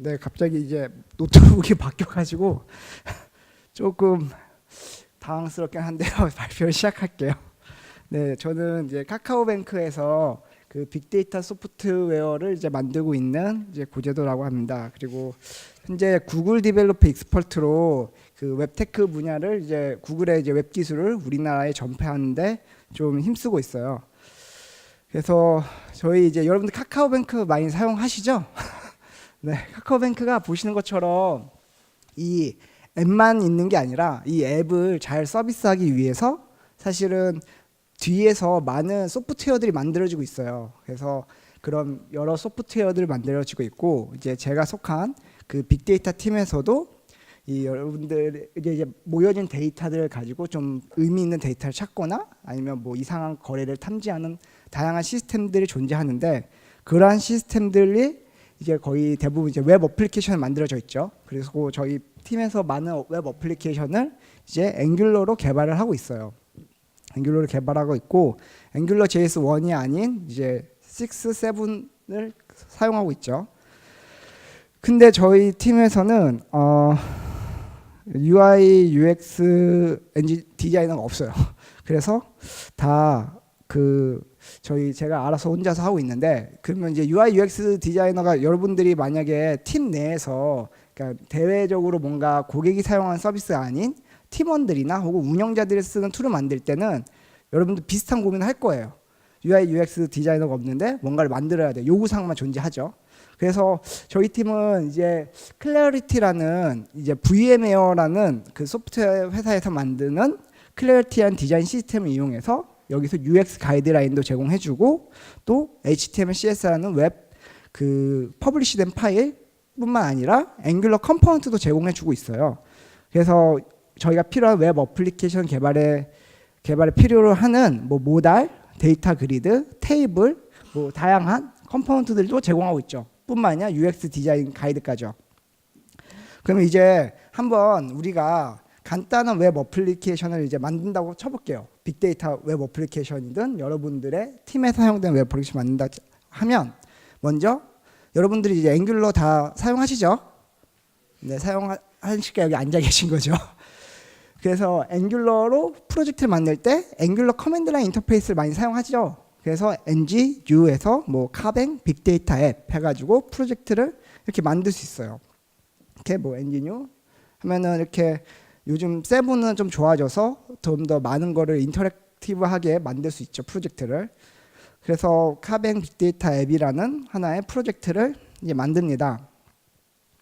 네, 갑자기 이제 노트북이 바뀌어가지고 조금 당황스럽긴 한데요. 발표를 시작할게요. 네, 저는 이제 카카오뱅크에서 그 빅데이터 소프트웨어를 이제 만들고 있는 이제 고재도라고 합니다. 그리고 현재 구글 디벨로퍼 익스퍼트로 그 웹테크 분야를 이제 구글의 이제 웹 기술을 우리나라에 전폐하는데 좀 힘쓰고 있어요. 그래서 저희 이제 여러분들 카카오뱅크 많이 사용하시죠? 네, 카카오뱅크가 보시는 것처럼 이 앱만 있는 게 아니라 이 앱을 잘 서비스하기 위해서 사실은 뒤에서 많은 소프트웨어들이 만들어지고 있어요. 그래서 그런 여러 소프트웨어들이 만들어지고 있고, 이제 제가 속한 그 빅데이터 팀에서도 이 여러분들 이제 모여진 데이터들을 가지고 좀 의미 있는 데이터를 찾거나 아니면 뭐 이상한 거래를 탐지하는 다양한 시스템들이 존재하는데, 그러한 시스템들이 이제 거의 대부분 이제 웹 어플리케이션을 만들어져 있죠. 그래서 저희 팀에서 많은 웹 어플리케이션을 이제 앵귤러로 개발을 하고 있어요. 앵귤러를 개발하고 있고, 앵귤러 JS1이 아닌 이제 6, 7을 사용하고 있죠. 근데 저희 팀에서는 UI, UX 디자이너가 없어요. 그래서 다 제가 알아서 혼자서 하고 있는데, 그러면 이제 UI, UX 디자이너가 여러분들이 만약에 팀 내에서 그러니까 대외적으로 뭔가 고객이 사용하는 서비스가 아닌 팀원들이나 혹은 운영자들이 쓰는 툴을 만들 때는 여러분들 비슷한 고민을 할 거예요. UI, UX 디자이너가 없는데 뭔가를 만들어야 돼. 요구사항만 존재하죠. 그래서 저희 팀은 이제 클래리티라는 이제 VMware라는 그 소프트웨어 회사에서 만드는 클래리티한 디자인 시스템을 이용해서 여기서 UX 가이드라인도 제공해주고, 또 HTML, CSS라는 웹 그 퍼블리시된 파일뿐만 아니라 앵귤러 컴포넌트도 제공해주고 있어요. 그래서 저희가 필요한 웹 어플리케이션 개발에 필요로 하는 뭐 모달, 데이터 그리드, 테이블, 뭐 다양한 컴포넌트들도 제공하고 있죠. 뿐만 아니라 UX 디자인 가이드까지요. 그러면 이제 한번 우리가 간단한 웹 어플리케이션을 이제 만든다고 쳐볼게요. 빅데이터 웹 어플리케이션이든 여러분들의 팀에 사용된 웹 어플리케이션 만든다 하면, 먼저 여러분들이 이제 앵귤러 다 사용하시죠? 네, 사용하시니까 여기 앉아 계신 거죠. 그래서 앵귤러로 프로젝트를 만들 때 앵귤러 커맨드 라인 인터페이스를 많이 사용하죠. 그래서 NGU에서 뭐 카뱅 빅데이터 앱 해가지고 프로젝트를 이렇게 만들 수 있어요. 이렇게 뭐 NGU 하면은 이렇게 요즘 세븐은 좀 좋아져서 좀 더 많은 거를 인터랙티브하게 만들 수 있죠, 프로젝트를. 그래서 카뱅 빅데이터 앱이라는 하나의 프로젝트를 이제 만듭니다.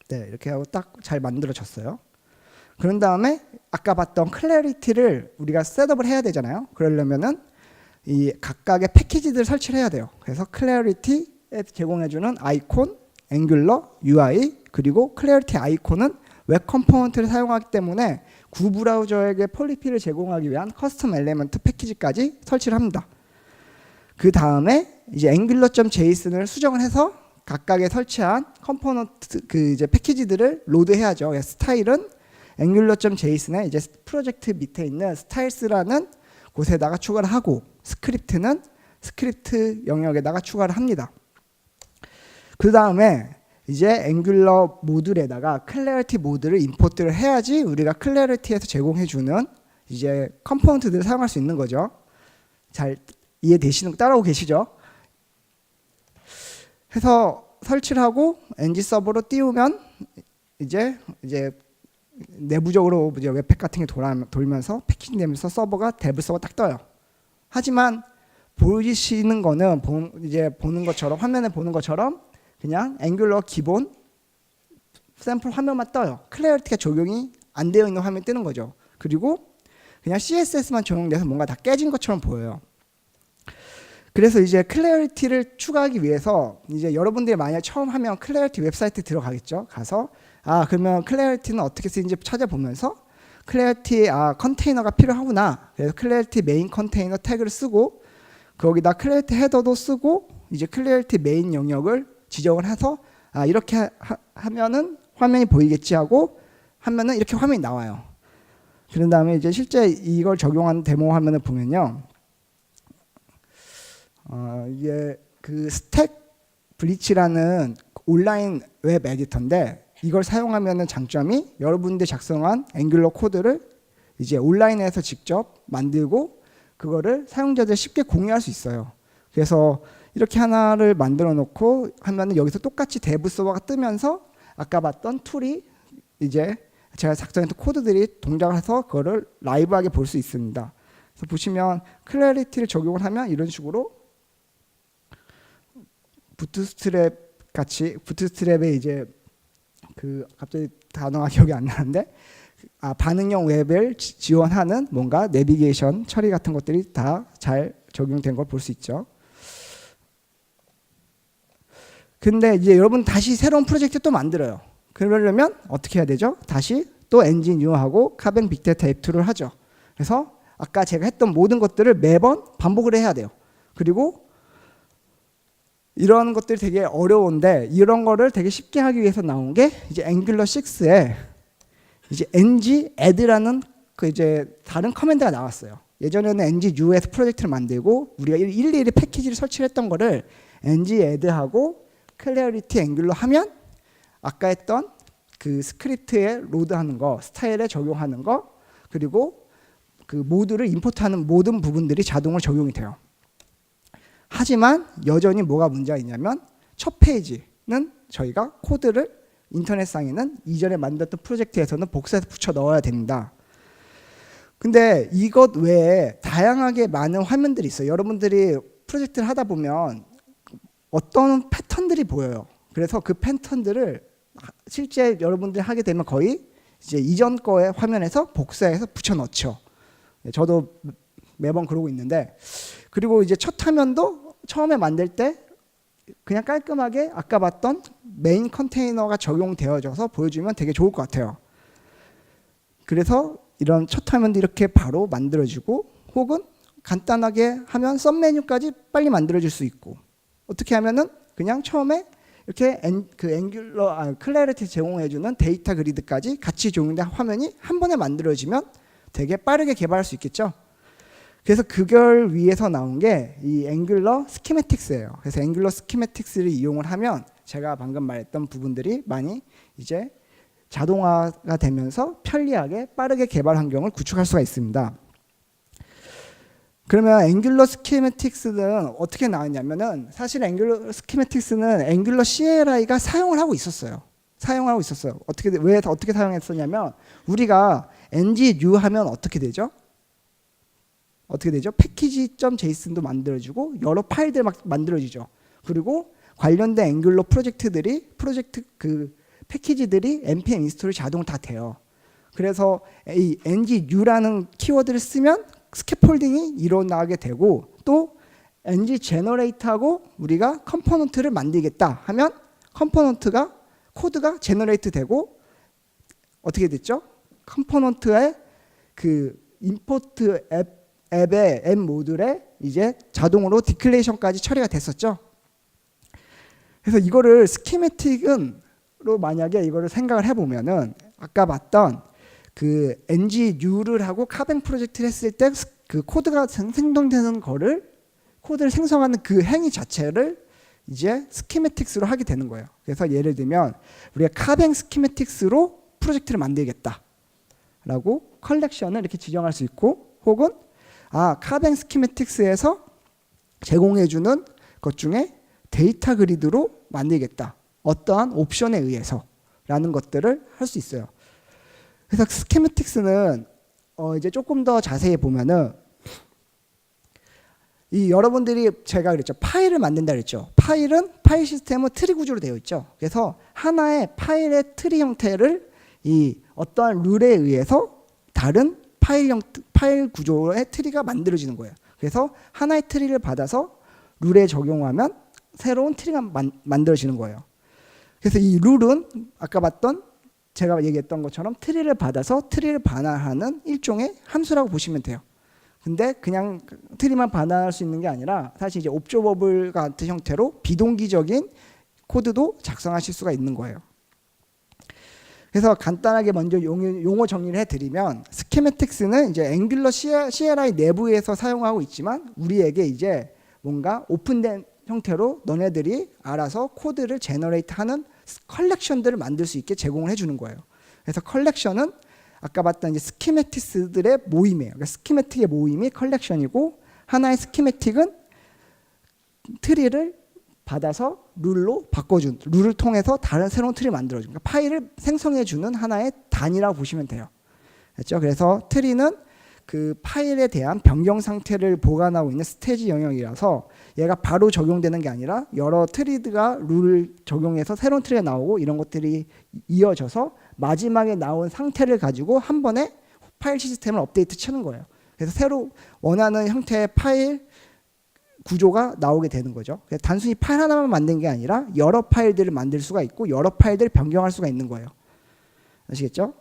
네, 이렇게 하고 딱 잘 만들어졌어요. 그런 다음에 아까 봤던 클래리티를 우리가 셋업을 해야 되잖아요. 그러려면은 이 각각의 패키지들을 설치를 해야 돼요. 그래서 클래리티에 제공해주는 아이콘, 앵귤러, UI, 그리고 클래리티 아이콘은 웹 컴포넌트를 사용하기 때문에 구브라우저에게 폴리피를 제공하기 위한 커스텀 엘리먼트 패키지까지 설치를 합니다. 그 다음에 이제 angular.json을 수정을 해서 각각의 설치한 컴포넌트 그 이제 패키지들을 로드해야죠. 스타일은 angular.json에 이제 프로젝트 밑에 있는 스타일스라는 곳에다가 추가를 하고, 스크립트는 스크립트 영역에다가 추가를 합니다. 그 다음에 이제 앵귤러 모듈에다가 클래리티 모듈을 임포트를 해야지 우리가 클래리티에서 제공해주는 이제 컴포넌트들을 사용할 수 있는 거죠. 잘 이해되시는 거 따라오고 계시죠? 해서 설치를 하고 NG 서버로 띄우면 이제 내부적으로 이제 웹팩 같은 게 돌면서 패킹되면서 서버가 데브 서버 딱 떠요. 하지만 보이시는 거는 이제 보는 것처럼, 화면에 보는 것처럼 그냥 앵귤러 기본 샘플 화면만 떠요. 클래리티가 적용이 안 되어 있는 화면이 뜨는 거죠. 그리고 그냥 CSS만 적용돼서 뭔가 다 깨진 것처럼 보여요. 그래서 이제 클래리티를 추가하기 위해서 이제 여러분들이 만약 처음 하면 클래리티 웹사이트 들어가겠죠. 가서 그러면 클래리티는 어떻게 쓰는지 찾아보면서 클래리티 컨테이너가 필요하구나. 그래서 클래리티 메인 컨테이너 태그를 쓰고, 거기다 클래리티 헤더도 쓰고, 이제 클래리티 메인 영역을 지정을 해서 이렇게 하면은 화면이 보이겠지 하고 하면은 이렇게 화면이 나와요. 그런 다음에 이제 실제 이걸 적용한 데모 화면을 보면요, 이게 그 스택 브리치라는 온라인 웹 에디터인데 이걸 사용하면은 장점이 여러분들 작성한 앵귤러 코드를 이제 온라인에서 직접 만들고 그거를 사용자들 쉽게 공유할 수 있어요. 그래서 이렇게 하나를 만들어 놓고 하면은 여기서 똑같이 대부 서버가 뜨면서 아까 봤던 툴이 이제 제가 작성했던 코드들이 동작을 해서 그거를 라이브하게 볼 수 있습니다. 그래서 보시면 클래리티를 적용을 하면 이런 식으로 부트스트랩 같이 부트스트랩에 이제 그 갑자기 단어가 기억이 안 나는데 반응형 웹을 지원하는 뭔가 내비게이션 처리 같은 것들이 다 잘 적용된 걸 볼 수 있죠. 근데 이제 여러분 다시 새로운 프로젝트 또 만들어요. 그러려면 어떻게 해야 되죠? 다시 또 엔진 뉴하고 카뱅 빅데이터 앱2를 하죠. 그래서 아까 제가 했던 모든 것들을 매번 반복을 해야 돼요. 그리고 이런 것들이 되게 어려운데 이런 거를 되게 쉽게 하기 위해서 나온 게 이제 앵귤러 6에 이제 ng add라는 그 이제 다른 커맨드가 나왔어요. 예전에는 ng new에서 프로젝트를 만들고 우리가 일일이 패키지를 설치했던 거를 ng add하고 clarity 앵귤러 하면 아까 했던 그 스크립트에 로드하는 거, 스타일에 적용하는 거, 그리고 그 모드를 임포트하는 모든 부분들이 자동으로 적용이 돼요. 하지만 여전히 뭐가 문제가 있냐면 첫 페이지는 저희가 코드를 인터넷상에는 이전에 만들었던 프로젝트에서는 복사해서 붙여 넣어야 됩니다. 근데 이것 외에 다양하게 많은 화면들이 있어요. 여러분들이 프로젝트를 하다 보면 어떤 패턴들이 보여요. 그래서 그 패턴들을 실제 여러분들이 하게 되면 거의 이제 이전 거의 화면에서 복사해서 붙여 넣죠. 저도 매번 그러고 있는데, 그리고 이제 첫 화면도 처음에 만들 때 그냥 깔끔하게 아까 봤던 메인 컨테이너가 적용되어져서 보여주면 되게 좋을 것 같아요. 그래서 이런 첫 화면도 이렇게 바로 만들어지고, 혹은 간단하게 하면 썸 메뉴까지 빨리 만들어질 수 있고, 어떻게 하면은 그냥 처음에 이렇게 그 앵귤러 클래리티 제공해주는 데이터 그리드까지 같이 적용된 화면이 한 번에 만들어지면 되게 빠르게 개발할 수 있겠죠. 그래서 그걸 위해서 나온 게 이 앵귤러 스키매틱스예요. 그래서 앵귤러 스키매틱스를 이용을 하면 제가 방금 말했던 부분들이 많이 이제 자동화가 되면서 편리하게 빠르게 개발 환경을 구축할 수가 있습니다. 그러면 앵귤러 스키매틱스는 어떻게 나왔냐면은 사실 앵귤러 스키매틱스는 앵귤러 CLI가 사용을 하고 있었어요. 왜 어떻게 사용했었냐면 우리가 ng-new 하면 어떻게 되죠? 패키지.json도 만들어지고 여러 파일들 막 만들어지죠. 그리고 관련된 앵귤러 프로젝트 그 패키지들이 npm 인스톨이 자동으로 다 돼요. 그래서 이 ng-new라는 키워드를 쓰면 스캐폴딩이 일어나게 되고, 또 ng-generate하고 우리가 컴포넌트를 만들겠다 하면 컴포넌트가 코드가 제너레이트 되고 어떻게 됐죠? 컴포넌트의 그 임포트 앱의 앱 모듈에 이제 자동으로 디클레이션까지 처리가 됐었죠. 그래서 이거를 스키매틱으로 만약에 이거를 생각을 해보면은 아까 봤던 그 ng-new를 하고 카뱅 프로젝트를 했을 때 그 코드가 생성되는 거를 코드를 생성하는 그 행위 자체를 이제 스키매틱스로 하게 되는 거예요. 그래서 예를 들면 우리가 카뱅 스키매틱스로 프로젝트를 만들겠다 라고 컬렉션을 이렇게 지정할 수 있고, 혹은 카뱅 스키매틱스에서 제공해주는 것 중에 데이터 그리드로 만들겠다, 어떠한 옵션에 의해서 라는 것들을 할 수 있어요. 그래서 스키매틱스는 이제 조금 더 자세히 보면은 이 여러분들이 제가 그랬죠, 파일을 만든다 그랬죠. 파일은 파일 시스템은 트리 구조로 되어 있죠. 그래서 하나의 파일의 트리 형태를 이 어떠한 룰에 의해서 다른 파일 구조의 트리가 만들어지는 거예요. 그래서 하나의 트리를 받아서 룰에 적용하면 새로운 트리가 만들어지는 거예요. 그래서 이 룰은 아까 봤던 제가 얘기했던 것처럼 트리를 받아서 트리를 반환하는 일종의 함수라고 보시면 돼요. 근데 그냥 트리만 반환할 수 있는 게 아니라 사실 이제 옵저버블 같은 형태로 비동기적인 코드도 작성하실 수가 있는 거예요. 그래서 간단하게 먼저 용어 정리를 해드리면, 스키매틱스는 이제 앵귤러 CLI 내부에서 사용하고 있지만 우리에게 이제 뭔가 오픈된 형태로 너네들이 알아서 코드를 제너레이트하는 컬렉션들을 만들 수 있게 제공을 해주는 거예요. 그래서 컬렉션은 아까 봤던 이제 스키매틱스들의 모임이에요. 그러니까 스키매틱의 모임이 컬렉션이고 하나의 스키매틱은 트리를 받아서 룰로 바꿔준, 룰을 통해서 다른 새로운 트리를 만들어준, 그러니까 파일을 생성해주는 하나의 단위라고 보시면 돼요. 됐죠? 그래서 트리는 그 파일에 대한 변경 상태를 보관하고 있는 스테이지 영역이라서 얘가 바로 적용되는 게 아니라 여러 트리드가 룰을 적용해서 새로운 트리가 나오고 이런 것들이 이어져서 마지막에 나온 상태를 가지고 한 번에 파일 시스템을 업데이트 치는 거예요. 그래서 새로 원하는 형태의 파일 구조가 나오게 되는 거죠. 단순히 파일 하나만 만든 게 아니라 여러 파일들을 만들 수가 있고 여러 파일들을 변경할 수가 있는 거예요. 아시겠죠?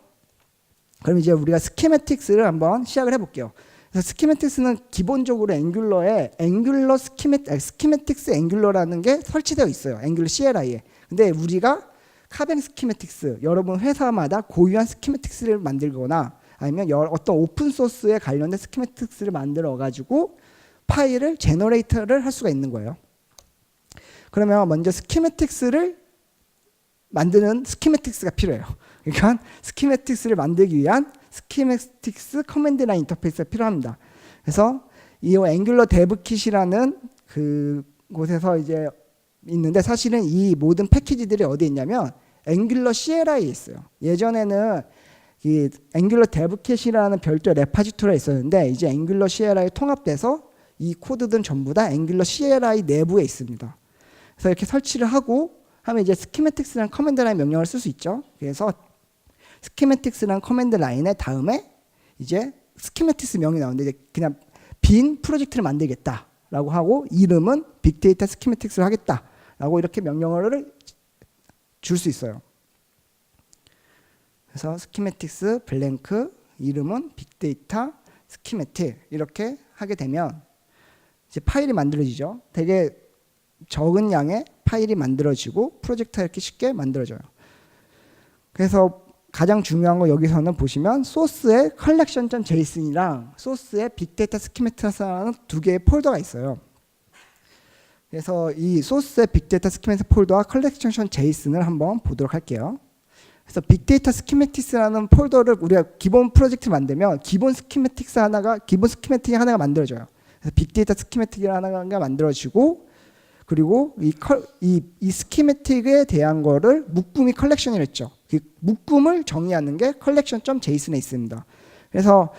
그럼 이제 우리가 스키매틱스를 한번 시작을 해볼게요. 그래서 스키매틱스는 기본적으로 앵귤러에 앵귤러 스키매틱스 앵귤러라는 게 설치되어 있어요. 앵귤러 CLI에. 근데 우리가 카뱅 스키매틱스, 여러분 회사마다 고유한 스키매틱스를 만들거나 아니면 어떤 오픈 소스에 관련된 스키매틱스를 만들어 가지고 파일을 제너레이터를 할 수가 있는 거예요. 그러면 먼저 스키매틱스를 만드는 스키매틱스가 필요해요. 그러니까 스키매틱스를 만들기 위한 스키매틱스 커맨드 라인 인터페이스가 필요합니다. 그래서 이 앵귤러 데브 킷이라는 그 곳에서 이제 있는데 사실은 이 모든 패키지들이 어디에 있냐면 앵귤러 CLI에 있어요. 예전에는 이 앵귤러 데브 킷이라는 별도 레파지토리가 있었는데 이제 앵귤러 CLI에 통합돼서 이 코드들은 전부 다 앵귤러 CLI 내부에 있습니다. 그래서 이렇게 설치를 하고 하면 이제 스키매틱스라는 커맨드 라인 명령을 쓸 수 있죠. 그래서 스키매틱스라는 커맨드 라인의 다음에 이제 스키매틱스 명이 나오는데 이제 그냥 빈 프로젝트를 만들겠다라고 하고 이름은 빅데이터 스키매틱스를 하겠다라고 이렇게 명령어를 줄 수 있어요. 그래서 스키매틱스 블랭크 이름은 빅데이터 스키매틱 이렇게 하게 되면 이제 파일이 만들어지죠. 되게 적은 양의 파일이 만들어지고 프로젝트가 이렇게 쉽게 만들어져요. 그래서 가장 중요한 거 여기서는 보시면 소스에 collection.json이랑 소스에 빅데이터 스키매틱스라는 두 개의 폴더가 있어요. 그래서 이 소스의 빅데이터 스키매틱 폴더와 collection.json을 한번 보도록 할게요. 그래서 빅데이터 스키매틱스라는 폴더를 우리가 기본 프로젝트 만들면 기본 스키매틱이 하나가 만들어져요. 그래서 빅데이터 스키매틱이 하나가 만들어지고 그리고 이 스키매틱에 대한 거를 묶음이 컬렉션이라고 했죠. 그 묶음을 정의하는 게 collection.json에 있습니다. 그래서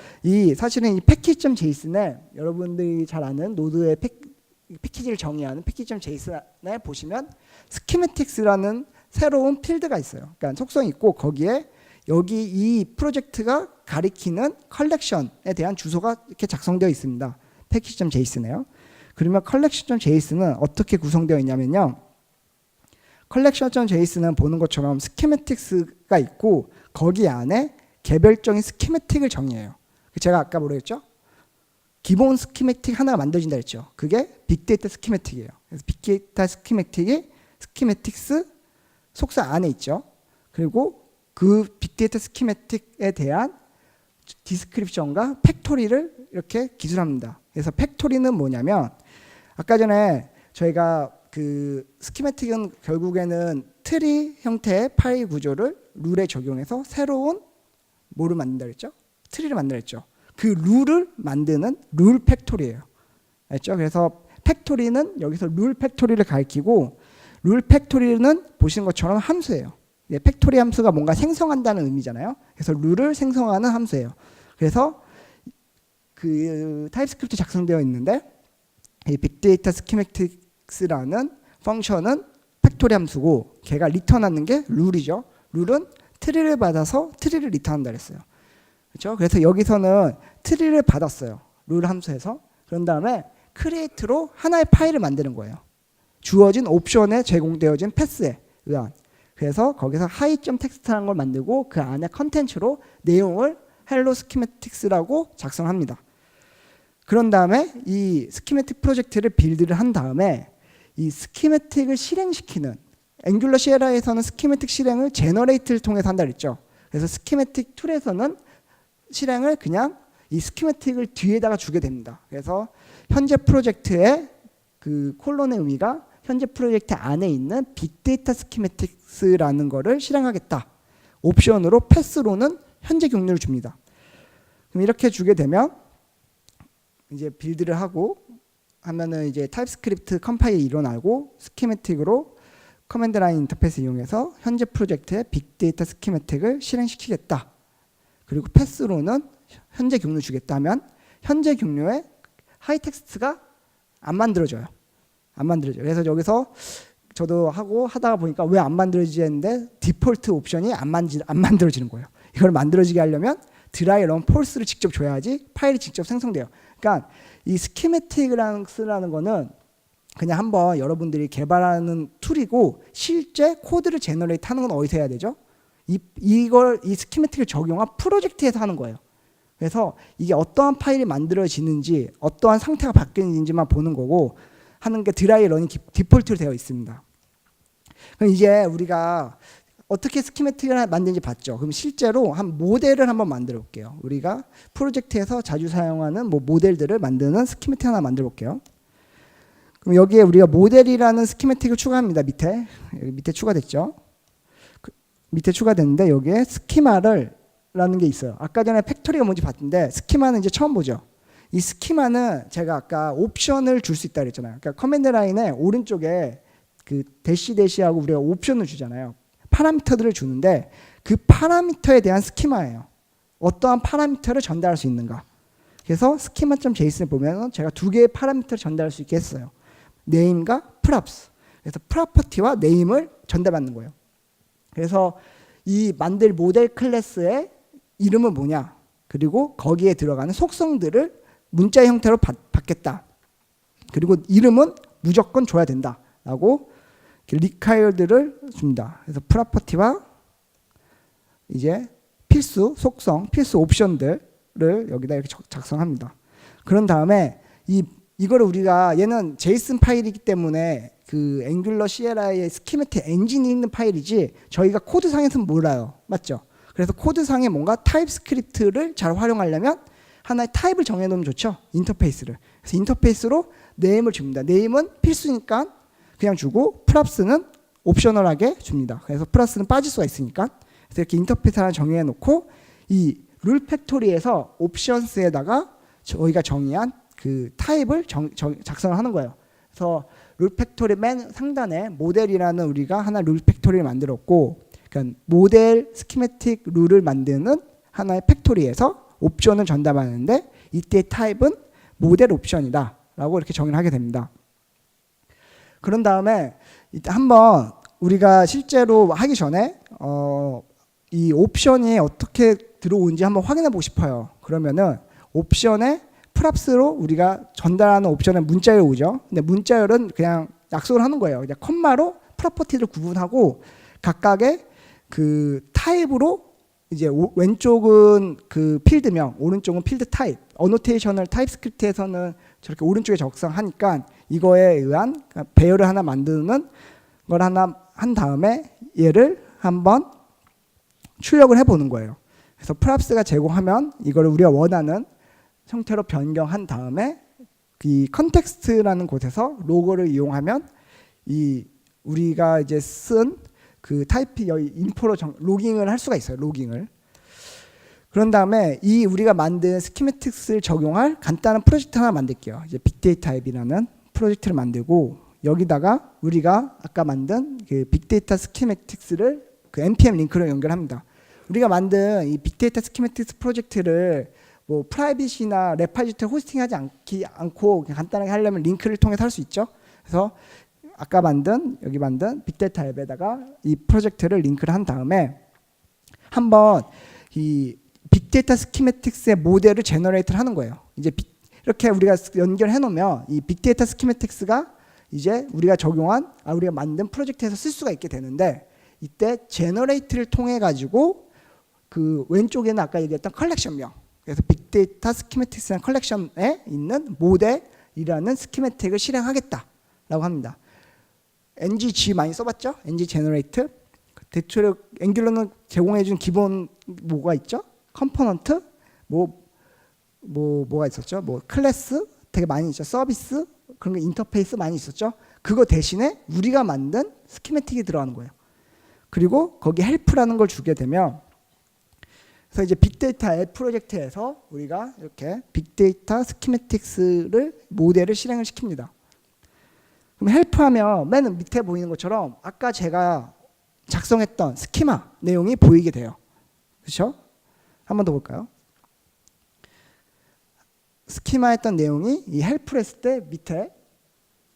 사실은 이 package.json에 여러분들이 잘 아는 노드의 패키지를 정의하는 package.json에 보시면 스키매틱스라는 새로운 필드가 있어요. 그러니까 속성이 있고 거기에 여기 이 프로젝트가 가리키는 컬렉션에 대한 주소가 이렇게 작성되어 있습니다. package.json에요. 그러면 collection.json은 어떻게 구성되어 있냐면요. collection.json은 보는 것처럼 스키매틱스가 있고 거기 안에 개별적인 스키매틱을 정의해요. 제가 아까 뭐라 했죠? 기본 스키매틱 하나가 만들어진다 했죠. 그게 빅데이터 스키매틱이에요. 그래서 빅데이터 스키매틱이 스키매틱스 속사 안에 있죠. 그리고 그 빅데이터 스키매틱에 대한 디스크립션과 팩토리를 이렇게 기술합니다. 그래서 팩토리는 뭐냐면 아까 전에 저희가 그 스키매틱은 결국에는 트리 형태의 파일 구조를 룰에 적용해서 새로운 뭐를 만든다 그랬죠? 트리를 만든다 그랬죠. 그 룰을 만드는 룰 팩토리예요. 알죠? 그래서 팩토리는 여기서 룰 팩토리를 가리키고 룰 팩토리는 보시는 것처럼 함수예요. 팩토리 함수가 뭔가 생성한다는 의미잖아요. 그래서 룰을 생성하는 함수예요. 그래서 그 타입스크립트 작성되어 있는데 이 빅데이터 스키매틱스라는 펑션은 팩토리 함수고 걔가 리턴하는 게 룰이죠. 룰은 트리를 받아서 트리를 리턴한다 그랬어요. 그렇죠? 그래서 여기서는 트리를 받았어요. 룰 함수에서. 그런 다음에 크리에이트로 하나의 파일을 만드는 거예요. 주어진 옵션에 제공되어진 패스에 의한. 그래서 거기서 hi.text라는 걸 만들고 그 안에 컨텐츠로 내용을 hello schematics라고 작성합니다. 그런 다음에 이 스키매틱 프로젝트를 빌드를 한 다음에 이 스키매틱을 실행시키는 앵귤러 CLI에서는 스키매틱 실행을 제너레이트를 통해서 한다 그랬죠. 그래서 스키매틱 툴에서는 실행을 그냥 이 스키매틱을 뒤에다가 주게 됩니다. 그래서 현재 프로젝트에 그 콜론의 의미가 현재 프로젝트 안에 있는 빅데이터 스키매틱스라는 거를 실행하겠다. 옵션으로 패스로는 현재 경로를 줍니다. 그럼 이렇게 주게 되면 이제 빌드를 하고 하면은 이제 타입스크립트 컴파일이 일어나고 스키매틱으로 커맨드 라인 인터페이스 이용해서 현재 프로젝트의 빅데이터 스키매틱을 실행시키겠다. 그리고 패스로는 현재 경로 주겠다 하면 현재 경로에 하이텍스트가 안 만들어져요. 안 만들어져요. 그래서 여기서 저도 하다가 보니까 왜 안 만들어지지 했는데 디폴트 옵션이 안 만들어지는 거예요. 이걸 만들어지게 하려면 드라이 런 폴스를 직접 줘야지 파일이 직접 생성돼요. 그러니까 이 스키매틱이라는 거는 그냥 한번 여러분들이 개발하는 툴이고 실제 코드를 제너레이트 하는 건 어디서 해야 되죠? 이 스키매틱을 적용한 프로젝트에서 하는 거예요. 그래서 이게 어떠한 파일이 만들어지는지 어떠한 상태가 바뀌는지만 보는 거고 하는 게 드라이 런이 디폴트로 되어 있습니다. 그럼 이제 우리가 어떻게 스키매틱을 만드는지 봤죠. 그럼 실제로 한 모델을 한번 만들어 볼게요. 우리가 프로젝트에서 자주 사용하는 모델들을 만드는 스키매틱 하나 만들어 볼게요. 그럼 여기에 우리가 모델이라는 스키매틱을 추가합니다. 밑에 추가됐죠. 밑에 추가됐는데 여기에 스키마라는 게 있어요. 아까 전에 팩토리가 뭔지 봤는데 스키마는 이제 처음 보죠. 이 스키마는 제가 아까 옵션을 줄 수 있다 그랬잖아요. 그러니까 커맨드 라인에 오른쪽에 그 대시하고 우리가 옵션을 주잖아요. 파라미터들을 주는데 그 파라미터에 대한 스키마예요. 어떠한 파라미터를 전달할 수 있는가. 그래서 스키마.json을 보면 제가 두 개의 파라미터를 전달할 수 있게 했어요. 네임과 props. 그래서 프로퍼티와 네임을 전달받는 거예요. 그래서 이 만들 모델 클래스의 이름은 뭐냐. 그리고 거기에 들어가는 속성들을 문자 형태로 받겠다. 그리고 이름은 무조건 줘야 된다라고 required를 줍니다. 그래서 프로퍼티와 이제 필수 속성, 필수 옵션들을 여기다 이렇게 작성합니다. 그런 다음에 이거를 우리가 얘는 JSON 파일이기 때문에 그 앵귤러 CLI의 스키매틱 엔진이 있는 파일이지 저희가 코드상에서는 몰라요. 맞죠? 그래서 코드상에 뭔가 타입스크립트를 잘 활용하려면 하나의 타입을 정해놓으면 좋죠. 인터페이스를. 그래서 인터페이스로 네임을 줍니다. 네임은 필수니까 그냥 주고 props는 옵셔널하게 줍니다. 그래서 플러스는 빠질 수가 있으니까. 그래서 이렇게 인터페이스 하나 정해 놓고 이 룰 팩토리에서 옵션스에다가 저희가 정의한 그 타입을 작성을 하는 거예요. 그래서 룰 팩토리 맨 상단에 모델이라는 우리가 하나 룰 팩토리를 만들었고 그러니까 모델 스키매틱 룰을 만드는 하나의 팩토리에서 옵션을 전달하는데 이때 타입은 모델 옵션이다 라고 이렇게 정의를 하게 됩니다. 그런 다음에 한번 우리가 실제로 하기 전에 이 옵션이 어떻게 들어오는지 한번 확인해 보고 싶어요. 그러면은 옵션에 프랍스로 우리가 전달하는 옵션은 문자열 오죠. 근데 문자열은 그냥 약속을 하는 거예요. 그냥 컴마로 프로퍼티를 구분하고 각각의 그 타입으로 이제 왼쪽은 그 필드명, 오른쪽은 필드 타입. 어노테이션을 타입스크립트에서는 저렇게 오른쪽에 적성하니까 이거에 의한 배열을 하나 만드는 걸 하나 한 다음에 얘를 한번 출력을 해보는 거예요. 그래서 프랍스가 제공하면 이거를 우리가 원하는 형태로 변경한 다음에 이 컨텍스트라는 곳에서 로고를 이용하면 이 우리가 이제 쓴 그 타입 인포로 로깅을 할 수가 있어요. 로깅을. 그런 다음에 이 우리가 만든 스키매틱스를 적용할 간단한 프로젝트 하나 만들게요. 이제 빅데이터 앱이라는 프로젝트를 만들고 여기다가 우리가 아까 만든 그 빅데이터 스키매틱스를 그 npm 링크로 연결합니다. 우리가 만든 이 빅데이터 스키매틱스 프로젝트를 뭐 프라이빗이나 레파지토리 호스팅하지 않고 그냥 간단하게 하려면 링크를 통해서 할 수 있죠. 그래서 아까 여기 만든 빅데이터 앱에다가 이 프로젝트를 링크를 한 다음에 한번 이 빅데이터 스키매틱스의 모델을 제너레이트를 하는 거예요. 이제 이렇게 우리가 연결해 놓으면 이 빅데이터 스키매틱스가 이제 우리가 우리가 만든 프로젝트에서 쓸 수가 있게 되는데 이때 제너레이트를 통해 가지고 그 왼쪽에는 아까 얘기했던 컬렉션명. 그래서 빅데이터 스키매틱스라는 컬렉션에 있는 모델이라는 스키매틱을 실행하겠다라고 합니다. ng 많이 써봤죠? ng 제너레이트. 대체로 앵귤러는 제공해준 기본 뭐가 있죠? 컴포넌트, 뭐가 있었죠? 뭐 클래스 되게 많이 있죠. 서비스, 그런 게 인터페이스 많이 있었죠. 그거 대신에 우리가 만든 스키매틱이 들어가는 거예요. 그리고 거기 헬프라는 걸 주게 되면, 그래서 이제 빅데이터 앱 프로젝트에서 우리가 이렇게 빅데이터 스키매틱스를 모델을 실행을 시킵니다. 그럼 헬프하면 맨 밑에 보이는 것처럼 아까 제가 작성했던 스키마 내용이 보이게 돼요. 그렇죠? 한 번 더 볼까요? 스키마 했던 내용이 이 헬프를 했을 때 밑에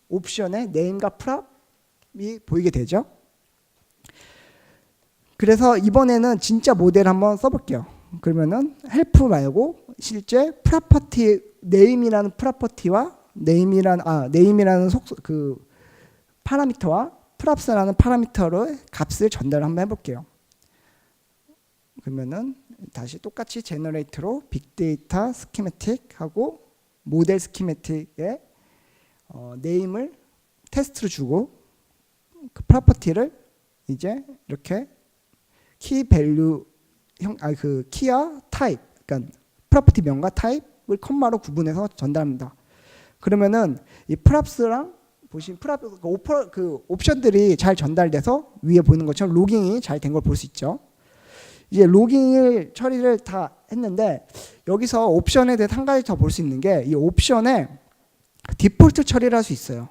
옵션에 네임과 프랍이 보이게 되죠. 그래서 이번에는 진짜 모델 한번 써볼게요. 그러면은 헬프 말고 실제 프로퍼티 네임이라는 프로퍼티와 네임이라는 그 파라미터와 프랍스라는 파라미터로 값을 전달을 한번 해볼게요. 그러면은 다시 똑같이 제너레이터로 빅데이터 스키매틱 하고 모델 스키매틱에 네임을 테스트로 주고 그 프로퍼티를 이제 이렇게 키 밸류 그 키와 타입, 그러니까 프로퍼티 명과 타입을 컴마로 구분해서 전달합니다. 그러면은 이 프랍스랑 보시면 그 옵션들이 잘 전달돼서 위에 보이는 것처럼 로깅이 잘 된 걸 볼 수 있죠. 이제 로깅을 처리를 다 했는데 여기서 옵션에 대해 한 가지 더 볼 수 있는 게 이 옵션에 디폴트 처리를 할 수 있어요.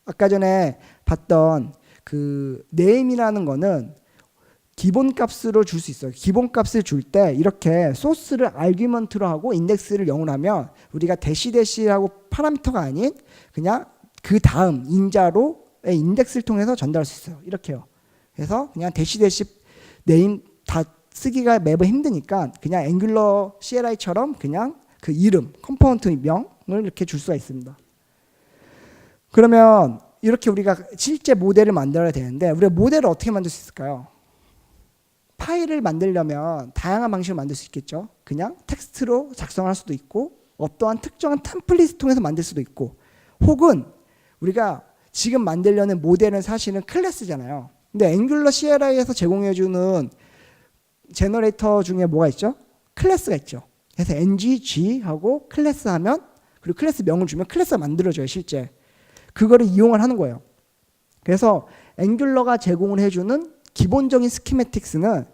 아까 전에 봤던 그 name이라는 거는 기본 값으로 줄 수 있어요. 기본 값을 줄 때 이렇게 소스를 아규먼트로 하고 인덱스를 0으로 하면 우리가 대시하고 파라미터가 아닌 그냥 그 다음 인자로의 인덱스를 통해서 전달할 수 있어요. 이렇게요. 그래서 그냥 대시 네임 다 쓰기가 매번 힘드니까 그냥 앵귤러 CLI처럼 그냥 그 이름, 컴포넌트 명을 이렇게 줄 수가 있습니다. 그러면 이렇게 우리가 실제 모델을 만들어야 되는데 우리가 모델을 어떻게 만들 수 있을까요? 파일을 만들려면 다양한 방식으로 만들 수 있겠죠. 그냥 텍스트로 작성할 수도 있고 어떠한 특정한 템플릿을 통해서 만들 수도 있고 혹은 우리가 지금 만들려는 모델은 사실은 클래스잖아요. 근데 앵귤러 CLI에서 제공해주는 제너레이터 중에 뭐가 있죠? 클래스가 있죠. 그래서 ng하고 클래스 하면 그리고 클래스 명을 주면 클래스가 만들어져요. 실제 그거를 이용을 하는 거예요. 그래서 앵귤러가 제공을 해주는 기본적인 스키매틱스는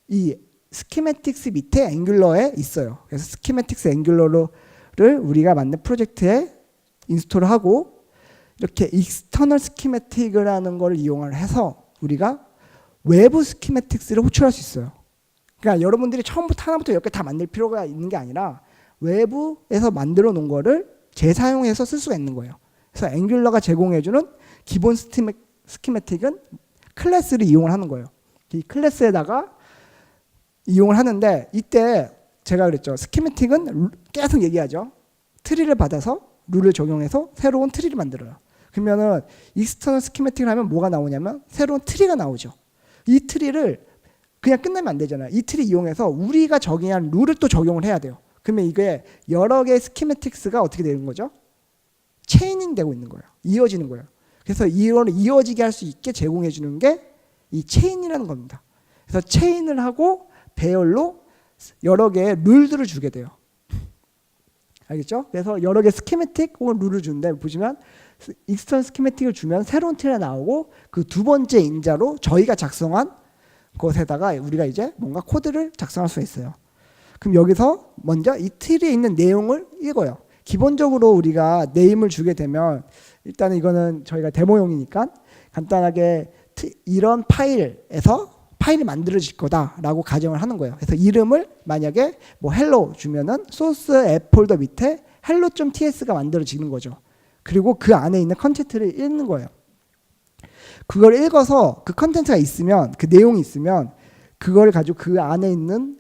이 스키매틱스 밑에 앵귤러에 있어요. 그래서 스키매틱스 앵귤러를 우리가 만든 프로젝트에 인스톨하고 이렇게 익스터널 스키매틱을 하는 걸 이용을 해서 우리가 외부 스키매틱스를 호출할 수 있어요. 그러니까 여러분들이 처음부터 하나부터 10개 다 만들 필요가 있는 게 아니라 외부에서 만들어 놓은 거를 재사용해서 쓸 수가 있는 거예요. 그래서 앵귤러가 제공해주는 기본 스키매틱은 클래스를 이용을 하는 거예요. 이 클래스에다가 이용을 하는데 이때 제가 그랬죠. 스키매틱은 계속 얘기하죠. 트리를 받아서 룰을 적용해서 새로운 트리를 만들어요. 그러면은 익스터널 스키매틱을 하면 뭐가 나오냐면 새로운 트리가 나오죠. 이 트리를 그냥 끝내면 안 되잖아요. 이 트리 이용해서 우리가 적용한 룰을 또 적용을 해야 돼요. 그러면 이게 여러 개의 스키매틱스가 어떻게 되는 거죠? 체인이 되고 있는 거예요. 이어지는 거예요. 그래서 이거를 이어지게 할 수 있게 제공해 주는 게 이 체인이라는 겁니다. 그래서 체인을 하고 배열로 여러 개의 룰들을 주게 돼요. 알겠죠? 그래서 여러 개의 스키매틱 혹은 룰을 주는데 보시면 익스턴 스키매틱을 주면 새로운 트리가 나오고 그 두 번째 인자로 저희가 작성한 것에다가 우리가 이제 뭔가 코드를 작성할 수 있어요. 그럼 여기서 먼저 이 트리에 있는 내용을 읽어요. 기본적으로 우리가 네임을 주게 되면 일단은 이거는 저희가 데모용이니까 간단하게 이런 파일에서 파일이 만들어질 거다라고 가정을 하는 거예요. 그래서 이름을 만약에 뭐 헬로 주면은 소스 앱 폴더 밑에 hello.ts가 만들어지는 거죠. 그리고 그 안에 있는 컨텐츠를 읽는 거예요. 그걸 읽어서 그 컨텐츠가 있으면 그 내용이 있으면 그걸 가지고 그 안에 있는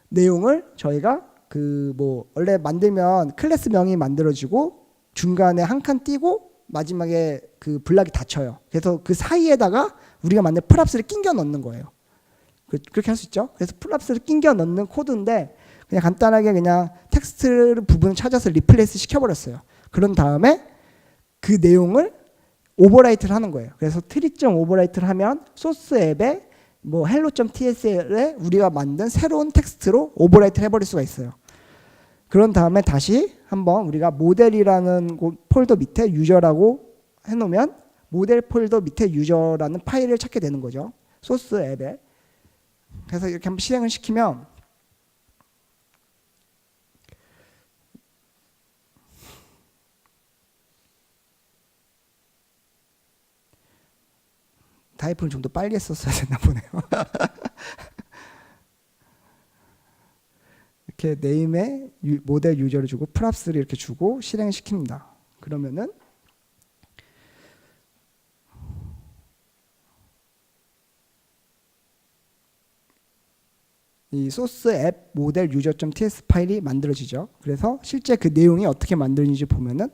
내용을 저희가 그 뭐 원래 만들면 클래스 명이 만들어지고 중간에 한 칸 띄고 마지막에 그 블락이 닫혀요. 그래서 그 사이에다가 우리가 만든 프랍스를 끼겨 넣는 거예요. 그렇게 할 수 있죠. 그래서 프랍스를 끼겨 넣는 코드인데 그냥 간단하게 그냥 텍스트 부분을 찾아서 리플레이스 시켜버렸어요. 그런 다음에 그 내용을 오버라이트를 하는 거예요. 그래서 트리.점 오버라이트를 하면 소스 앱에 뭐 hello.ts에 우리가 만든 새로운 텍스트로 오버라이트를 해버릴 수가 있어요. 그런 다음에 다시 한번 우리가 모델이라는 폴더 밑에 유저라고 해놓으면 모델 폴더 밑에 유저라는 파일을 찾게 되는 거죠. 소스 앱에. 그래서 이렇게 한번 실행을 시키면 타이프를 좀 더 빨리 했었어야 됐나 보네요. 이렇게 네임에 모델 유저를 주고 프랍스를 이렇게 주고 실행시킵니다. 그러면은 이 소스 앱 모델 유저.ts 파일이 만들어지죠. 그래서 실제 그 내용이 어떻게 만들어지는지 보면은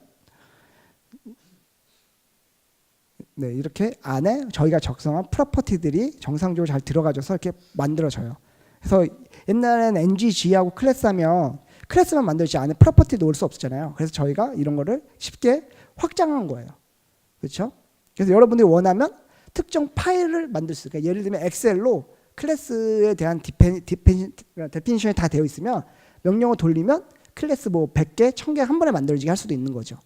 네, 이렇게 안에 저희가 작성한 프로퍼티들이 정상적으로 잘 들어가져서 이렇게 만들어져요. 그래서 옛날에는 ng하고 클래스 하면 클래스만 만들지 안에 프로퍼티 넣을 수 없었잖아요. 그래서 저희가 이런 거를 쉽게 확장한 거예요. 그렇죠? 그래서 여러분들이 원하면 특정 파일을 만들 수 있어요. 예를 들면 엑셀로 클래스에 대한 데피니션이 다 되어 있으면 명령어 돌리면 클래스 뭐 100개, 1000개 한 번에 만들어지게 할 수도 있는 거죠.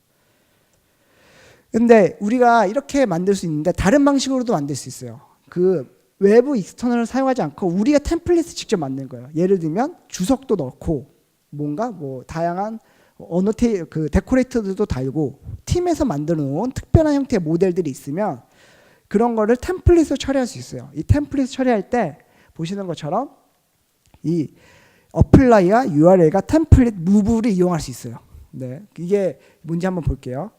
근데 우리가 이렇게 만들 수 있는데 다른 방식으로도 만들 수 있어요. 그 외부 익스터널을 사용하지 않고 우리가 템플릿을 직접 만든 거예요. 예를 들면 주석도 넣고 뭔가 뭐 다양한 그 데코레이터들도 달고 팀에서 만들어 놓은 특별한 형태의 모델들이 있으면 그런 거를 템플릿으로 처리할 수 있어요. 이 템플릿 처리할 때 보시는 것처럼 이 어플라이와 URL과 템플릿 무브를 이용할 수 있어요. 네, 이게 뭔지 한번 볼게요.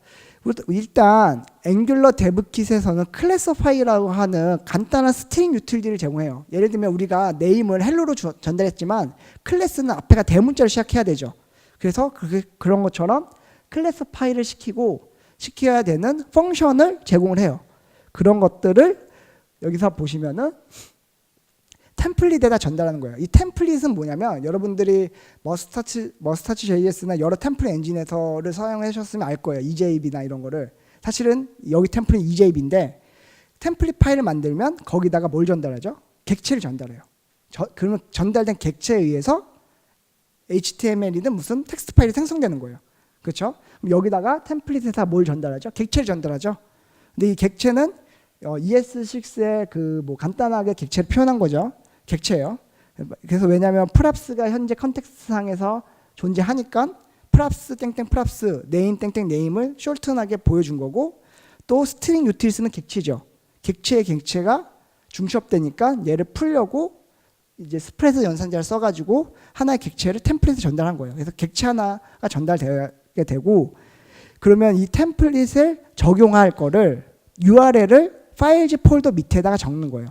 일단 앵귤러 데브킷에서는 클래시파이라고 하는 간단한 스트링 유틸리티를 제공해요. 예를 들면 우리가 네임을 헬로로 전달했지만 클래스는 앞에가 대문자로 시작해야 되죠. 그래서 그런 것처럼 클래시파이를 시켜야 되는 펑션을 제공을 해요. 그런 것들을 여기서 보시면은 템플릿에다 전달하는 거예요. 이 템플릿은 뭐냐면 여러분들이 머스타치 JS나 여러 템플릿 엔진에서를 사용하셨으면 알 거예요. EJB나 이런 거를. 사실은 여기 템플릿 EJB인데 템플릿 파일을 만들면 거기다가 뭘 전달하죠? 객체를 전달해요. 그러면 전달된 객체에 의해서 HTML이든 무슨 텍스트 파일이 생성되는 거예요. 그렇죠? 그럼 여기다가 템플릿에다 뭘 전달하죠? 객체를 전달하죠. 근데 이 객체는 ES6의 그 뭐 간단하게 객체를 표현한 거죠. 객체예요. 그래서 왜냐하면 프랍스가 현재 컨텍스트상에서 존재하니까 프랍스 땡땡 프랍스 네임 땡땡 네임을 숄튼하게 보여준 거고 또 스트링 유틸스는 객체죠. 객체의 객체가 중시업되니까 얘를 풀려고 이제 스프레드 연산자를 써가지고 하나의 객체를 템플릿에 전달한 거예요. 그래서 객체 하나가 전달되게 되고 그러면 이 템플릿을 적용할 거를 URL을 파일즈 폴더 밑에다가 적는 거예요.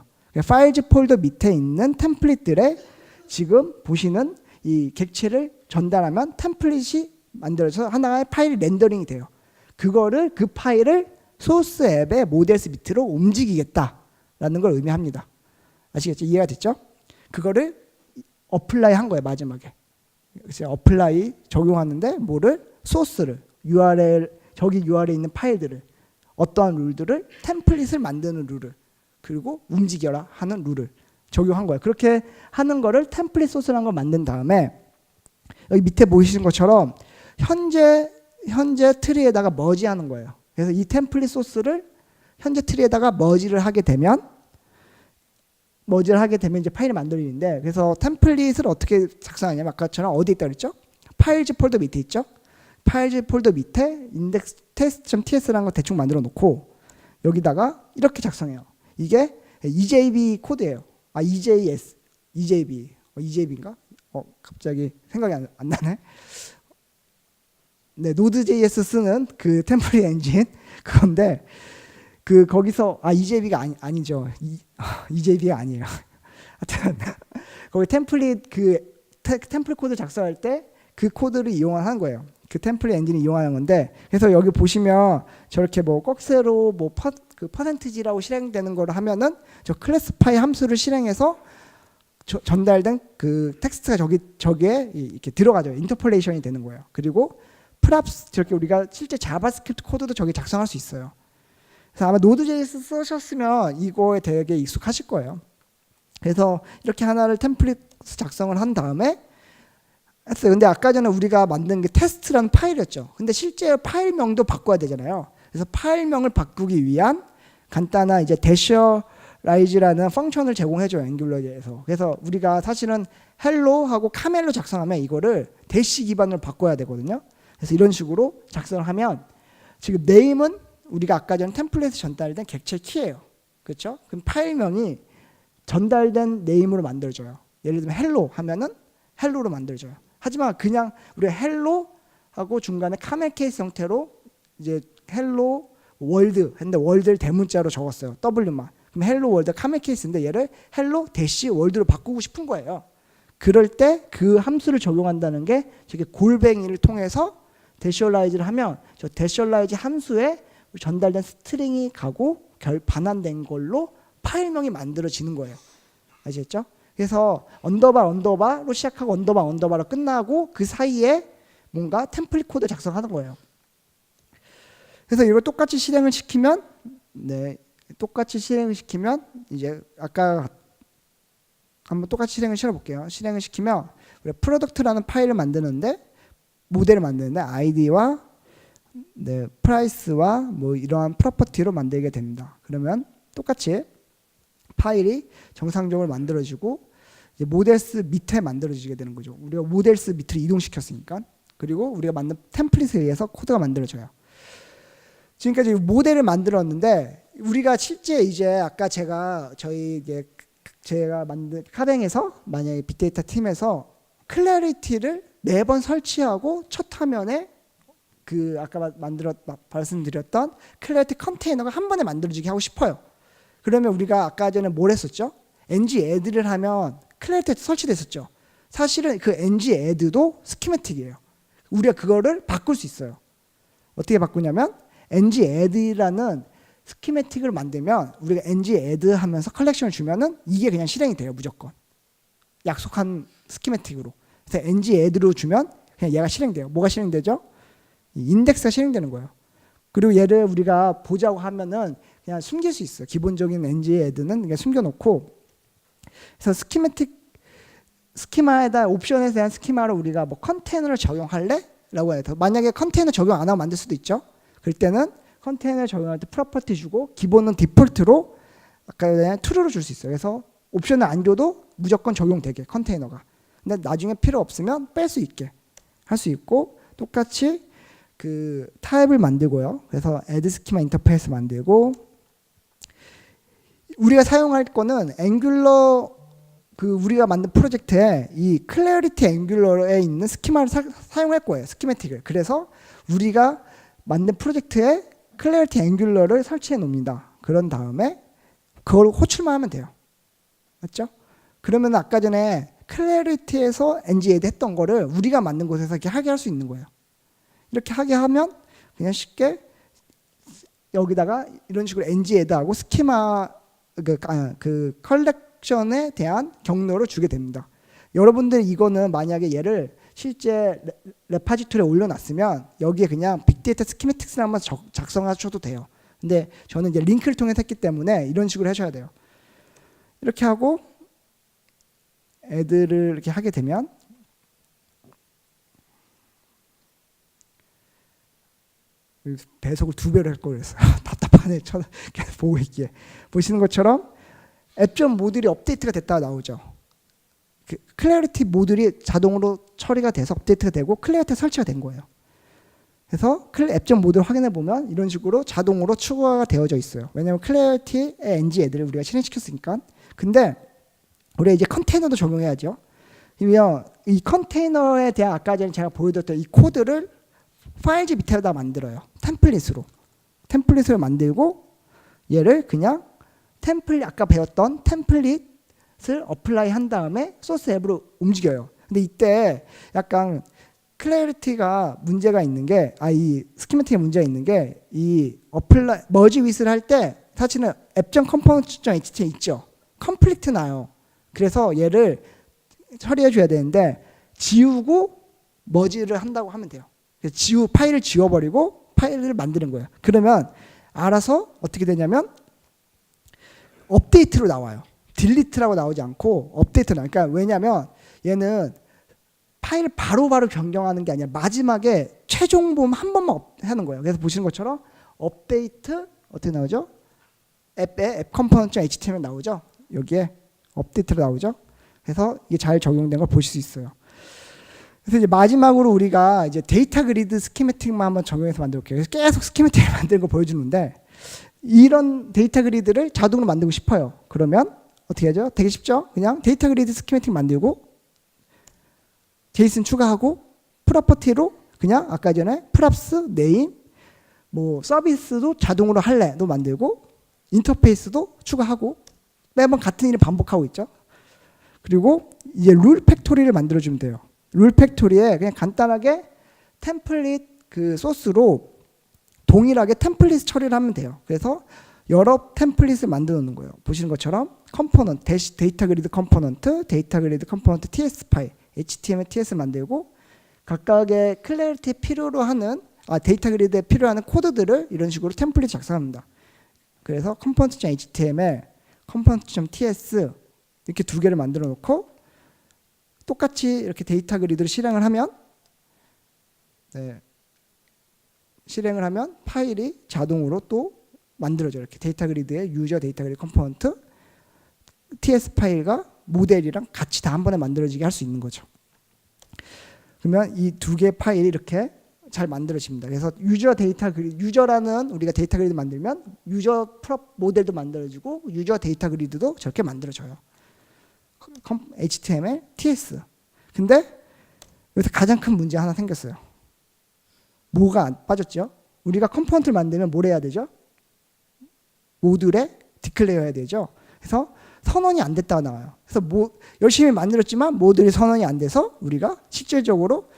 파일즈 폴더 밑에 있는 템플릿들에 지금 보시는 이 객체를 전달하면 템플릿이 만들어서 하나의 파일이 렌더링이 돼요. 그 파일을 소스 앱의 모델스 밑으로 움직이겠다라는 걸 의미합니다. 아시겠죠? 이해가 됐죠? 그거를 어플라이 한 거예요. 마지막에. 그래서 어플라이 적용하는데 뭐를? 소스를 URL 저기 URL에 있는 파일들을 어떠한 룰들을 템플릿을 만드는 룰을 그리고 움직여라 하는 룰을 적용한 거예요. 그렇게 하는 거를 템플릿 소스라는 걸 만든 다음에 여기 밑에 보이시는 것처럼 현재 트리에다가 머지하는 거예요. 그래서 이 템플릿 소스를 현재 트리에다가 머지를 하게 되면 이제 파일이 만들어지는데 그래서 템플릿을 어떻게 작성하냐면 아까처럼 어디 있다 그랬죠? 파일즈 폴더 밑에 있죠? 파일즈 폴더 밑에 인덱스 test.ts라는 거 대충 만들어 놓고 여기다가 이렇게 작성해요. 이게 EJB 코드예요. EJB인가? 갑자기 생각이 안 나네. 네, Node.js 쓰는 그 템플릿 엔진 그건데 거기서 EJB가 아니죠. EJB가 아니에요. 하여튼 거기 템플릿 템플릿 코드 작성할 때 그 코드를 이용하는 거예요. 그 템플릿 엔진을 이용하는 건데 그래서 여기 보시면 저렇게 뭐 꺽쇠로 뭐 퍼센티지라고 실행되는 걸 하면은 저 클래스파이 함수를 실행해서 전달된 그 텍스트가 저기에 이렇게 들어가죠. 인터폴레이션이 되는 거예요. 그리고 프랍스 저렇게 우리가 실제 자바스크립트 코드도 저기 작성할 수 있어요. 그래서 아마 Node.js 쓰셨으면 이거에 되게 익숙하실 거예요. 그래서 이렇게 하나를 템플릿 작성을 한 다음에 했어요. 근데 아까 전에 우리가 만든 게 테스트라는 파일이었죠. 근데 실제 파일명도 바꿔야 되잖아요. 그래서 파일명을 바꾸기 위한 간단한 이제 대셔라이즈라는 펑션을 제공해줘요, 앵귤러에서. 그래서 우리가 사실은 헬로하고 카멜로 작성하면 이거를 대시 기반으로 바꿔야 되거든요. 그래서 이런 식으로 작성을 하면 지금 네임은 우리가 아까 전 템플릿에 전달된 객체 키예요. 그렇죠? 그럼 파일명이 전달된 네임으로 만들어져요. 예를 들면 헬로 하면은 헬로로 만들어져요. 하지만 그냥 우리가 헬로하고 중간에 카멜 케이스 형태로 이제 헬로 월드 했는데 월드를 대문자로 적었어요. W만. 그럼 헬로 월드 카멜 케이스인데 얘를 헬로 대시 월드로 바꾸고 싶은 거예요. 그럴 때 그 함수를 적용한다는 게 저게 골뱅이를 통해서 대시얼라이즈를 하면 저 대시얼라이즈 함수에 전달된 스트링이 가고 반환된 걸로 파일명이 만들어지는 거예요. 아시겠죠? 그래서 언더바로 시작하고 언더바로 끝나고 그 사이에 뭔가 템플릿 코드 작성하는 거예요. 그래서 이걸 똑같이 실행을 시키면 똑같이 실행을 시키면 이제 아까 한번 똑같이 실행을 시켜볼게요. 실행을 시키면 우리가 프로덕트라는 파일을 만드는데 모델을 만드는데 아이디와 프라이스와 뭐 이러한 프로퍼티로 만들게 됩니다. 그러면 똑같이 파일이 정상적으로 만들어지고 이제 모델스 밑에 만들어지게 되는 거죠. 우리가 모델스 밑으로 이동시켰으니까. 그리고 우리가 만든 템플릿에 의해서 코드가 만들어져요. 지금까지 모델을 만들었는데 우리가 실제 이제 아까 제가 만든 카뱅에서 만약에 빅데이터 팀에서 클래리티를 매번 설치하고 첫 화면에 그 아까 말씀드렸던 클래리티 컨테이너가 한 번에 만들어지게 하고 싶어요. 그러면 우리가 아까 전에 뭘 했었죠? ng add를 하면 클래리티 설치됐었죠. 사실은 그 ng add도 스키매틱이에요. 우리가 그거를 바꿀 수 있어요. 어떻게 바꾸냐면 ng add라는 스키매틱을 만들면 우리가 ng add 하면서 컬렉션을 주면은 이게 그냥 실행이 돼요. 무조건. 약속한 스키매틱으로. 그래서 ng add로 주면 그냥 얘가 실행돼요. 뭐가 실행되죠? 인덱스가 실행되는 거예요. 그리고 얘를 우리가 보자고 하면은 그냥 숨길 수 있어요. 기본적인 ng add는 그냥 숨겨놓고. 그래서 스키마에다 옵션에 대한 스키마를 우리가 뭐 컨테이너를 적용할래? 라고 해요. 만약에 컨테이너 적용 안 하면 만들 수도 있죠. 그럴 때는 컨테이너 적용할 때 프로퍼티 주고 기본은 디폴트로 아까 그냥 true로 줄 수 있어요. 그래서 옵션을 안 줘도 무조건 적용되게 컨테이너가. 근데 나중에 필요 없으면 뺄 수 있게 할 수 있고 똑같이 그 타입을 만들고요. 그래서 add schema 인터페이스 만들고 우리가 사용할 거는 앵귤러 우리가 만든 프로젝트에 이 클래리티 앵귤러에 있는 스키마를 사용할 거예요. 스키매틱을. 그래서 우리가 만든 프로젝트에 클래리티 앵귤러를 설치해 놓습니다. 그런 다음에 그걸 호출만 하면 돼요. 맞죠? 그러면 아까 전에 클래리티에서 ng add 했던 거를 우리가 만든 곳에서 이렇게 하게 할 수 있는 거예요. 이렇게 하게 하면 그냥 쉽게 여기다가 이런 식으로 ng add하고 스키마 그 컬렉션에 대한 경로를 주게 됩니다. 여러분들 이거는 만약에 얘를 실제 레파지토리에 올려놨으면 여기에 그냥 빅데이터 스키매틱스를 한번 작성하셔도 돼요. 근데 저는 이제 링크를 통해서 했기 때문에 이런 식으로 하셔야 돼요. 이렇게 하고 add를 이렇게 하게 되면 배속을 2배로 할 걸 그랬어요. 답답하네. 계속 보고 있기에. 보시는 것처럼 앱전 모듈이 업데이트가 됐다가 나오죠. 클래리티 모듈이 자동으로 처리가 돼서 업데이트가 되고 클래리티 설치가 된 거예요. 그래서 앱전 모듈 확인해 보면 이런 식으로 자동으로 추가가 되어져 있어요. 왜냐하면 클래리티의 ng add를 우리가 실행시켰으니까. 근데 우리가 이제 컨테이너도 적용해야죠. 그러면 이 컨테이너에 대한 아까 전에 제가 보여드렸던 이 코드를 파일즈 밑에다 만들어요. 템플릿을 만들고 얘를 그냥 아까 배웠던 템플릿을 어플라이 한 다음에 소스 앱으로 움직여요. 근데 이때 약간 클래리티가 문제가 있는 게 이 스키매틱에 문제가 있는 게 이 어플라이 머지 윗을 할 때 사실은 앱.component.html 있죠. 컴플리트 나요. 그래서 얘를 처리해 줘야 되는데 지우고 머지를 한다고 하면 돼요. 파일을 지워버리고 파일을 만드는 거예요. 그러면 알아서 어떻게 되냐면 업데이트로 나와요. 딜리트라고 나오지 않고 업데이트로 나와요. 그러니까 왜냐하면 얘는 파일을 바로바로 변경하는 게 아니라 마지막에 최종 봄 한 번만 하는 거예요. 그래서 보시는 것처럼 업데이트 어떻게 나오죠? 앱 컴포넌트.html 나오죠. 여기에 업데이트로 나오죠. 그래서 이게 잘 적용된 걸 보실 수 있어요. 그래서 이제 마지막으로 우리가 이제 데이터 그리드 스키매틱만 한번 적용해서 만들게요. 그래서 계속 스키매틱을 만드는 거 보여주는데 이런 데이터 그리드를 자동으로 만들고 싶어요. 그러면 어떻게 하죠? 되게 쉽죠? 그냥 데이터 그리드 스키매틱 만들고 제이슨 추가하고 프로퍼티로 그냥 아까 전에 프랍스, 네임, 뭐 서비스도 자동으로 할래도 만들고 인터페이스도 추가하고 매번 같은 일을 반복하고 있죠. 그리고 이제 룰 팩토리를 만들어주면 돼요. 룰 팩토리에 그냥 간단하게 템플릿 그 소스로 동일하게 템플릿 처리를 하면 돼요. 그래서 여러 템플릿을 만들어 놓는 거예요. 보시는 것처럼 컴포넌트, 데이터 그리드 컴포넌트, 데이터 그리드 컴포넌트 TS 파일, HTML, TS 만들고 각각의 클래리티에 필요로 하는 데이터 그리드에 필요한 코드들을 이런 식으로 템플릿 작성합니다. 그래서 컴포넌트.html, 컴포넌트.ts 이렇게 두 개를 만들어 놓고 똑같이 이렇게 데이터 그리드를 실행을 하면 파일이 자동으로 또 만들어져요. 이렇게 데이터 그리드의 유저 데이터 그리드 컴포넌트 TS 파일과 모델이랑 같이 다 한 번에 만들어지게 할 수 있는 거죠. 그러면 이 두 개의 파일이 이렇게 잘 만들어집니다. 그래서 유저 데이터 그리드, 유저라는 우리가 데이터 그리드 만들면 유저 프롭 모델도 만들어지고 유저 데이터 그리드도 저렇게 만들어져요. HTML, TS. 근데 여기서 가장 큰 문제 하나 생겼어요. 뭐가 빠졌죠? 우리가 컴포넌트를 만들면 뭘 해야 되죠? 모듈에 디클레어 해야 되죠. 그래서 선언이 안 됐다가 나와요. 그래서 열심히 만들었지만 모듈이 선언이 안 돼서 우리가 실질적으로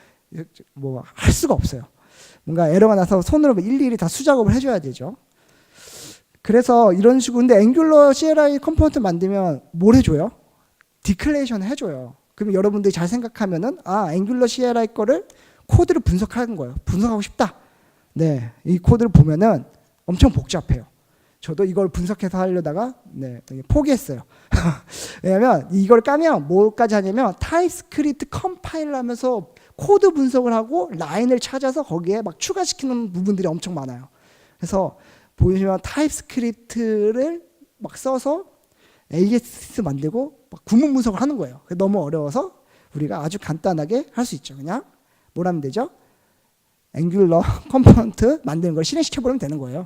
뭐 할 수가 없어요. 뭔가 에러가 나서 손으로 일일이 다 수작업을 해줘야 되죠. 그래서 이런 식으로 근데 앵귤러 CLI 컴포넌트 만들면 뭘 해줘요? 디클레이션 해줘요. 그럼 여러분들이 잘 생각하면은 앵귤러 CLI 거를 코드를 분석하는 거예요. 분석하고 싶다. 네, 이 코드를 보면은 엄청 복잡해요. 저도 이걸 분석해서 하려다가 포기했어요. 왜냐하면 이걸 까면 뭐까지 하냐면 타입스크립트 컴파일을 하면서 코드 분석을 하고 라인을 찾아서 거기에 막 추가시키는 부분들이 엄청 많아요. 그래서 보시면 타입스크립트를 막 써서 AS 만들고 막 구문 분석을 하는 거예요. 너무 어려워서 우리가 아주 간단하게 할 수 있죠. 그냥 뭘 하면 되죠? 앵귤러 컴포넌트 만드는 걸 실행시켜버리면 되는 거예요.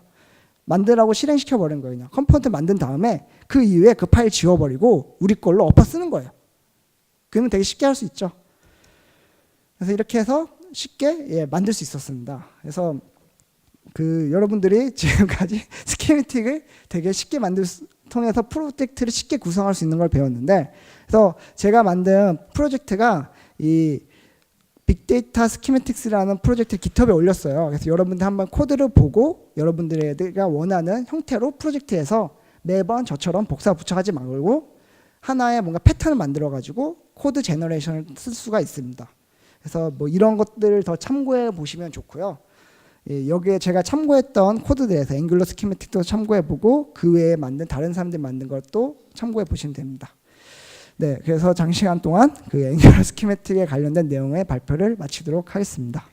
만들라고 실행시켜버리는 거예요. 그냥 컴포넌트 만든 다음에 그 이후에 그 파일 지워버리고 우리 걸로 엎어 쓰는 거예요. 그러면 되게 쉽게 할 수 있죠. 그래서 이렇게 해서 쉽게 만들 수 있었습니다. 그래서 여러분들이 지금까지 스키매틱을 되게 쉽게 통해서 프로젝트를 쉽게 구성할 수 있는 걸 배웠는데, 그래서 제가 만든 프로젝트가 이 빅데이터 스키매틱스라는 프로젝트를 깃허브에 올렸어요. 그래서 여러분들 한번 코드를 보고 여러분들가 원하는 형태로 프로젝트에서 매번 저처럼 복사 붙여가지 말고 하나의 뭔가 패턴을 만들어 가지고 코드 제너레이션을 쓸 수가 있습니다. 그래서 뭐 이런 것들을 더 참고해 보시면 좋고요. 여기에 제가 참고했던 코드들에서 앵귤러 스키매틱도 참고해 보고 그 외에 만든 다른 사람들이 만든 것도 참고해 보시면 됩니다. 네, 그래서 장시간 동안 앵귤러 스키매틱에 관련된 내용의 발표를 마치도록 하겠습니다.